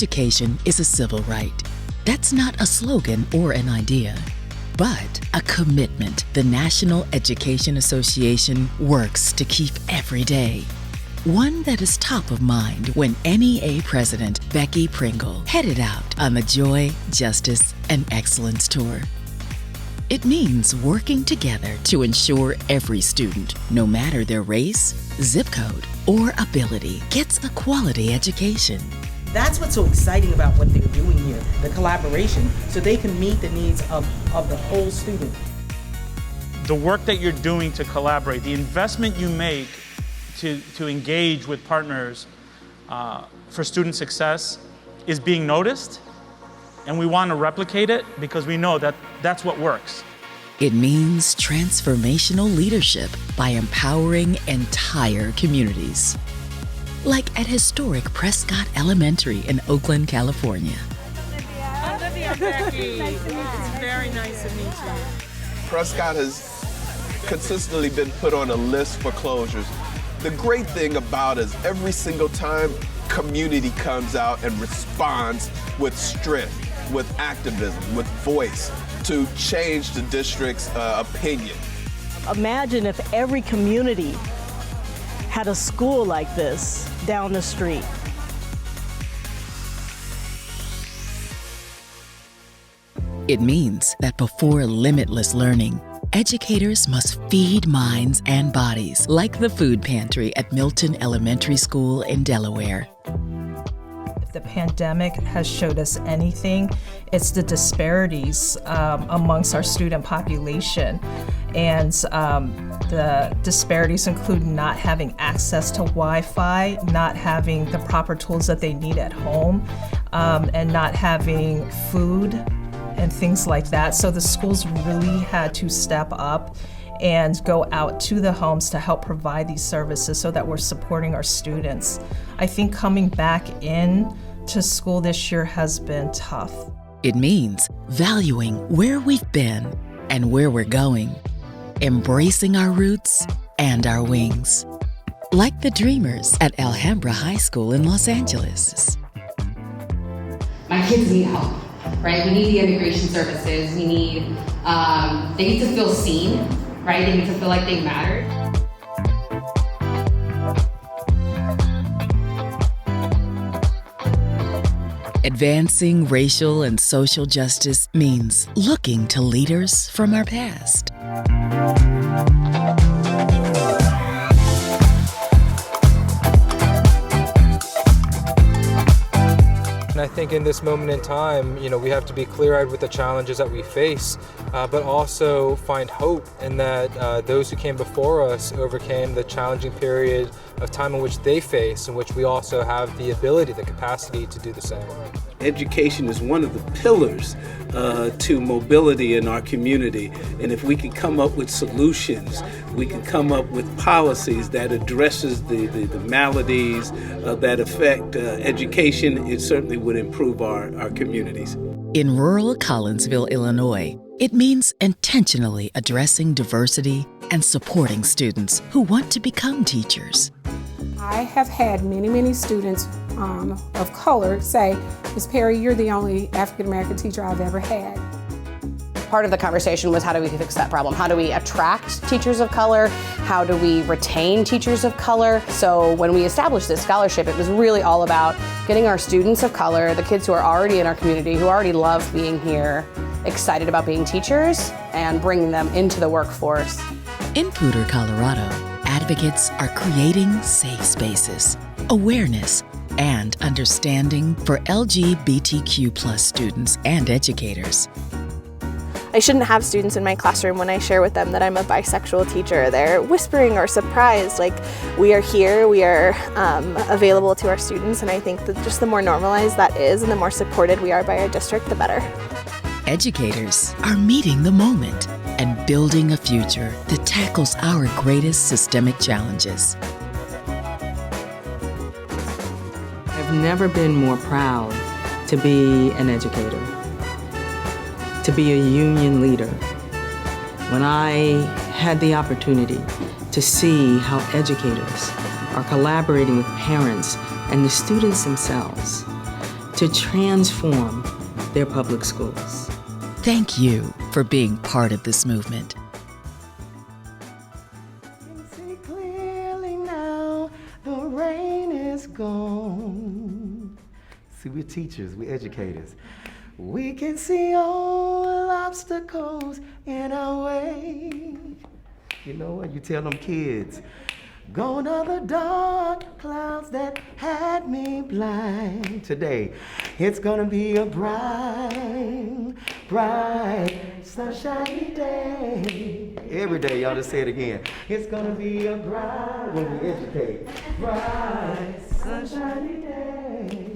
education is a civil right. That's not a slogan or an idea, but a commitment the National Education Association works to keep every day. One that is top of mind when NEA President Becky Pringle headed out on the Joy, Justice, and Excellence Tour. It means working together to ensure every student, no matter their race, zip code, or ability, gets a quality education. That's what's so exciting about what they're doing here, the collaboration, so they can meet the needs of the whole student. The work that you're doing to collaborate, the investment you make to engage with partners for student success is being noticed, and we want to replicate it because we know that that's what works. It means transformational leadership by empowering entire communities. Like at historic Prescott Elementary in Oakland, California. Olivia, Becky. Nice to meet you. It's very nice to meet you. Prescott has consistently been put on a list for closures. The great thing about it is every single time community comes out and responds with strength, with activism, with voice to change the district's opinion. Imagine if every community had a school like this down the street. It means that before limitless learning, educators must feed minds and bodies, like the food pantry at Milton Elementary School in Delaware. If the pandemic has showed us anything, it's the disparities amongst our student population. And the disparities include not having access to Wi-Fi, not having the proper tools that they need at home, and not having food and things like that. So the schools really had to step up and go out to the homes to help provide these services so that we're supporting our students. I think coming back in to school this year has been tough. It means valuing where we've been and where we're going, embracing our roots and our wings, like the dreamers at Alhambra High School in Los Angeles. My kids need help, right? We need the integration services. We need, they need to feel seen, right? They need to feel like they matter. Advancing racial and social justice means looking to leaders from our past. And I think in this moment in time, we have to be clear-eyed with the challenges that we face, but also find hope in that those who came before us overcame the challenging period of time in which they face, in which we also have the ability, the capacity to do the same. Education is one of the pillars to mobility in our community, and if we can come up with solutions, we can come up with policies that addresses the maladies that affect education, it certainly would improve our communities. In rural Collinsville, Illinois, it means intentionally addressing diversity and supporting students who want to become teachers. I have had many students of color say, Ms. Perry, you're the only African American teacher I've ever had. Part of the conversation was how do we fix that problem? How do we attract teachers of color? How do we retain teachers of color? So when we established this scholarship, it was really all about getting our students of color, the kids who are already in our community, who already love being here, excited about being teachers, and bringing them into the workforce. In Poudre, Colorado, advocates are creating safe spaces, awareness, and understanding for LGBTQ+ students and educators. I shouldn't have students in my classroom when I share with them that I'm a bisexual teacher. They're whispering or surprised, like, we are here, we are available to our students, and I think that just the more normalized that is and the more supported we are by our district, the better. Educators are meeting the moment and building a future that tackles our greatest systemic challenges. I've never been more proud to be an educator, to be a union leader. When I had the opportunity to see how educators are collaborating with parents and the students themselves to transform their public schools. Thank you for being part of this movement. See clearly now, the rain is gone. See, we're teachers, we're educators. We can see all obstacles in our way. You know what? You tell them kids, gone are the dark clouds that had me blind. Today, it's gonna be a bright, bright, sunshiny day. Every day, y'all just say it again. It's gonna be a bright, when we educate, bright, sunshiny day.